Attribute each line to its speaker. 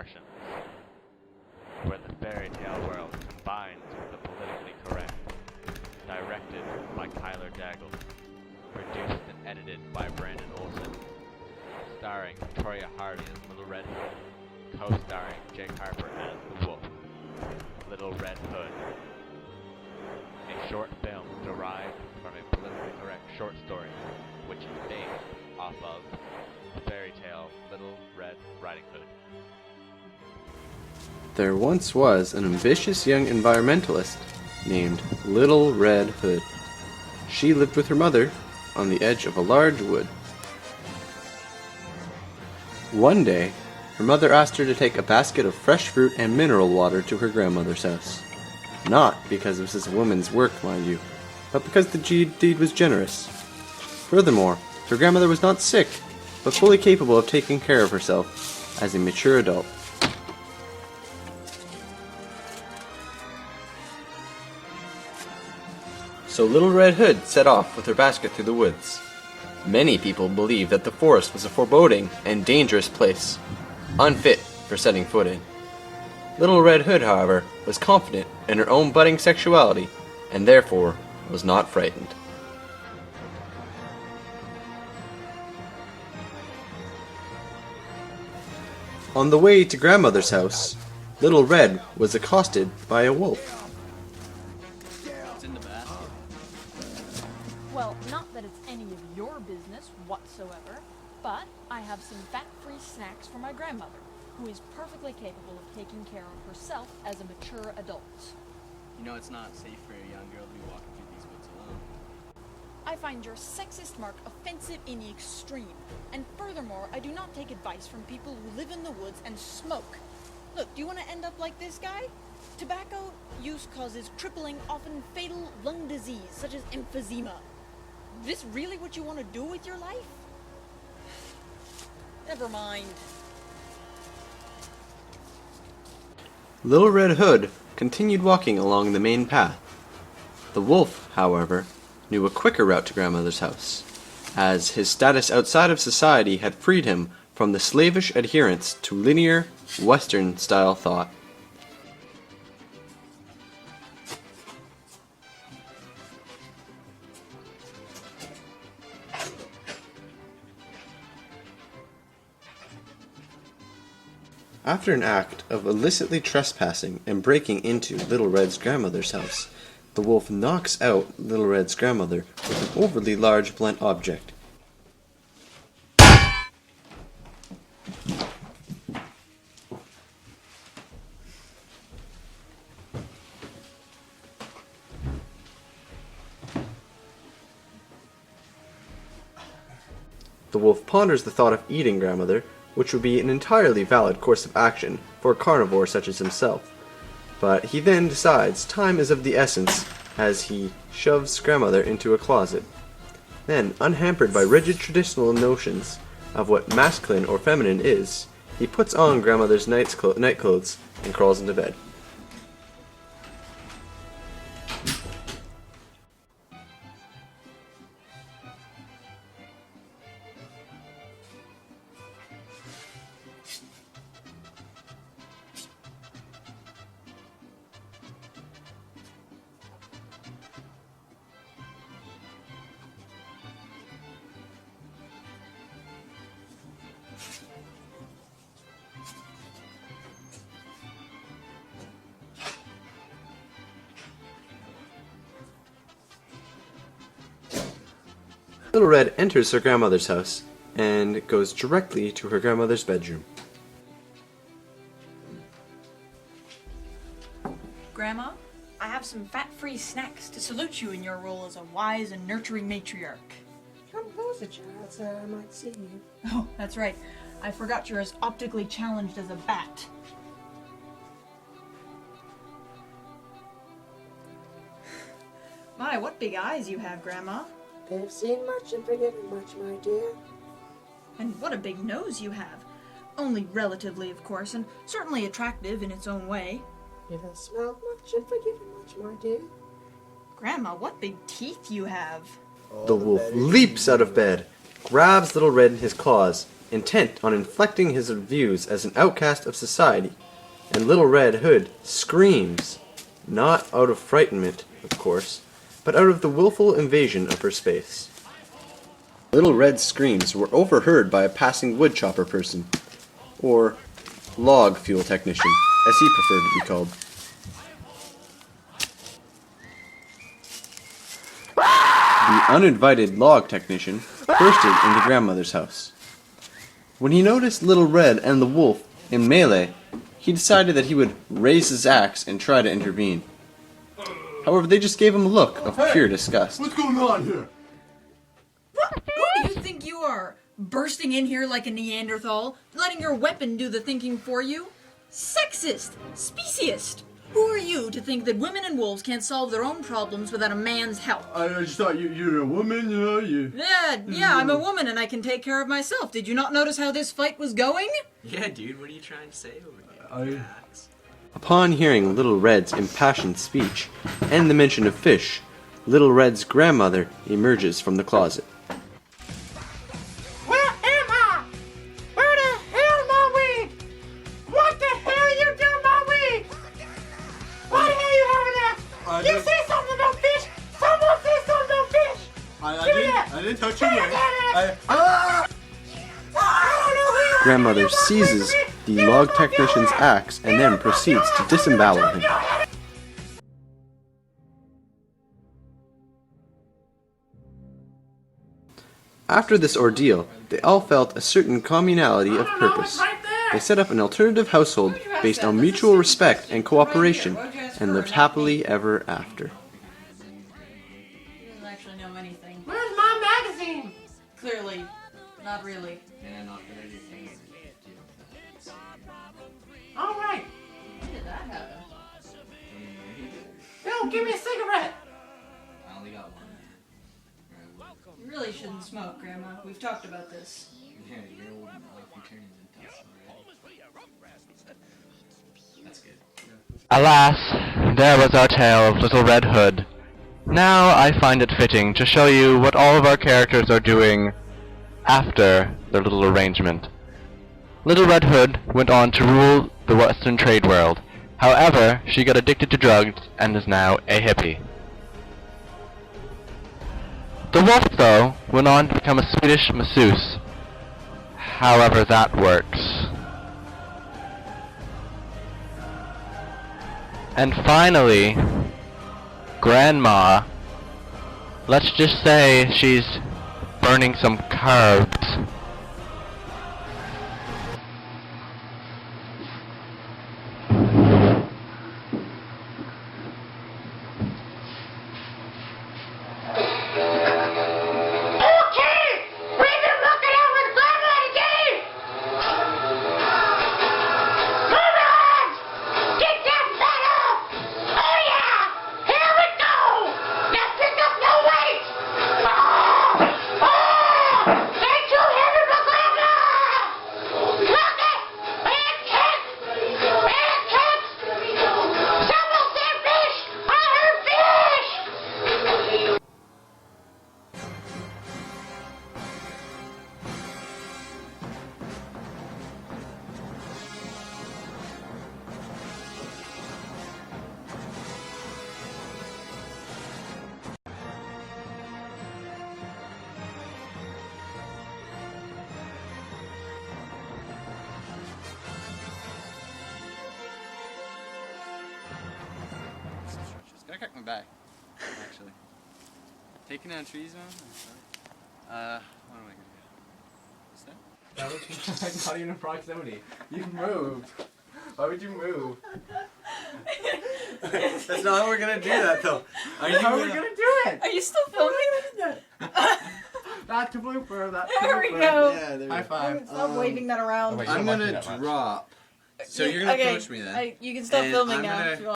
Speaker 1: proportions, where the fairy tale world combines with the politically correct. Directed by Tyler Daggle. Produced and edited by Brandon Olson. Starring Victoria Hardy as Little Red Hood. Co-starring Jake Harper as the Wolf. Little Red Hood. A short film derived from a politically correct short story, which is based off of the fairy tale Little Red Riding Hood.
Speaker 2: There once was an ambitious young environmentalist named Little Red Hood. She lived with her mother on the edge of a large wood. One day, her mother asked her to take a basket of fresh fruit and mineral water to her grandmother's house. Not because this is a woman's work, mind you, but because the deed was generous. Furthermore, her grandmother was not sick, but fully capable of taking care of herself as a mature adult. So Little Red Hood set off with her basket through the woods. Many people believed that the forest was a foreboding and dangerous place, unfit for setting foot in. Little Red Hood, however, was confident in her own budding sexuality, and therefore was not frightened. On the way to Grandmother's house, Little Red was accosted by a wolf.
Speaker 3: Well, not that it's any of your business whatsoever, but I have some fat-free snacks for my grandmother, who is perfectly capable of taking care of herself as a mature adult.
Speaker 4: You know it's not safe for a young girl to be walking through these woods alone.
Speaker 3: I find your sexist mark offensive in the extreme, and furthermore, I do not take advice from people who live in the woods and smoke. Look, do you want to end up like this guy? Tobacco use causes crippling, often fatal lung disease, such as emphysema. Is this really what you want to do with your life? Never mind.
Speaker 2: Little Red Hood continued walking along the main path. The wolf, however, knew a quicker route to Grandmother's house, as his status outside of society had freed him from the slavish adherence to linear, Western-style thought. After an act of illicitly trespassing and breaking into Little Red's grandmother's house, the wolf knocks out Little Red's grandmother with an overly large blunt object. The wolf ponders the thought of eating grandmother, which would be an entirely valid course of action for a carnivore such as himself. But he then decides time is of the essence as he shoves grandmother into a closet. Then, unhampered by rigid traditional notions of what masculine or feminine is, he puts on grandmother's night clothes and crawls into bed. Little Red enters her grandmother's house and goes directly to her grandmother's bedroom.
Speaker 3: Grandma, I have some fat-free snacks to salute you in your role as a wise and nurturing matriarch.
Speaker 5: Come closer, child, so I might see you.
Speaker 3: Oh, that's right. I forgot you're as optically challenged as a bat. My, what big eyes you have, Grandma.
Speaker 5: They've seen much and forgiven much, my dear.
Speaker 3: And what a big nose you have. Only relatively, of course, and certainly attractive in its own way.
Speaker 5: You've smelled much and forgiven much, my dear.
Speaker 3: Grandma, what big teeth you have.
Speaker 2: The wolf leaps out of bed, grabs Little Red in his claws, intent on inflecting his views as an outcast of society, and Little Red Hood screams, not out of frightenment, of course, but out of the willful invasion of her space. Little Red's screams were overheard by a passing woodchopper person, or log fuel technician, as he preferred to be called. The uninvited log technician bursted into Grandmother's house. When he noticed Little Red and the wolf in melee, he decided that he would raise his axe and try to intervene. However, they just gave him a look of pure disgust.
Speaker 6: What's going on here?
Speaker 3: Who do you think you are? Bursting in here like a Neanderthal? Letting your weapon do the thinking for you? Sexist! Speciest! Who are you to think that women and wolves can't solve their own problems without a man's help?
Speaker 6: I just thought you're a woman, you know, you...
Speaker 3: Yeah, I'm a woman and I can take care of myself. Did you not notice how this fight was going?
Speaker 4: Yeah, dude, what are you trying to say over here?
Speaker 2: Upon hearing Little Red's impassioned speech and the mention of fish, Little Red's grandmother emerges from the closet.
Speaker 5: Where am I? Where the hell my wig? What the hell you doing my wig? What the hell you having there? You say something about fish? Someone say something about fish!
Speaker 6: I didn't touch your wig.
Speaker 5: I don't know who you are.
Speaker 2: Grandmother seizes the log technician's axe and then proceeds to disembowel him. After this ordeal, they all felt a certain communality of purpose. They set up an alternative household based on mutual respect and cooperation, and lived happily ever after.
Speaker 3: He doesn't actually know anything.
Speaker 5: Where's my magazine?
Speaker 3: Clearly, not really.
Speaker 4: Yeah, not really.
Speaker 5: Alright.
Speaker 3: When did that happen?
Speaker 5: Bill, give me a cigarette.
Speaker 4: I only got one.
Speaker 3: You really shouldn't smoke, Grandma. We've talked about this.
Speaker 4: Yeah, you're old enough. You turn into us already. That's good.
Speaker 1: Alas, there was our tale of Little Red Hood. Now I find it fitting to show you what all of our characters are doing after their little arrangement. Little Red Hood went on to rule the Western trade world. However, she got addicted to drugs and is now a hippie. The wolf, though, went on to become a Swedish masseuse. However that works. And finally, Grandma, let's just say she's burning some carbs.
Speaker 4: Gotta cut my back, actually. Taking down trees, man? What am I gonna do? What's that?
Speaker 7: That was not even in proximity. You moved. Why would you move?
Speaker 4: That's not how we're gonna do that, though.
Speaker 7: How are we gonna do it?
Speaker 3: Are you still filming?
Speaker 7: That's a blooper. That's a
Speaker 3: There we
Speaker 7: blooper.
Speaker 3: go.
Speaker 4: Yeah, there we
Speaker 7: High
Speaker 4: go.
Speaker 7: five.
Speaker 3: Stop waving that around.
Speaker 7: wait,
Speaker 4: I'm
Speaker 7: don't like me
Speaker 4: gonna
Speaker 7: that much.
Speaker 4: drop. So you're gonna
Speaker 3: Okay,
Speaker 4: approach me then?
Speaker 3: you can stop
Speaker 4: And
Speaker 3: filming
Speaker 4: I'm
Speaker 3: now
Speaker 4: gonna-
Speaker 3: if you want.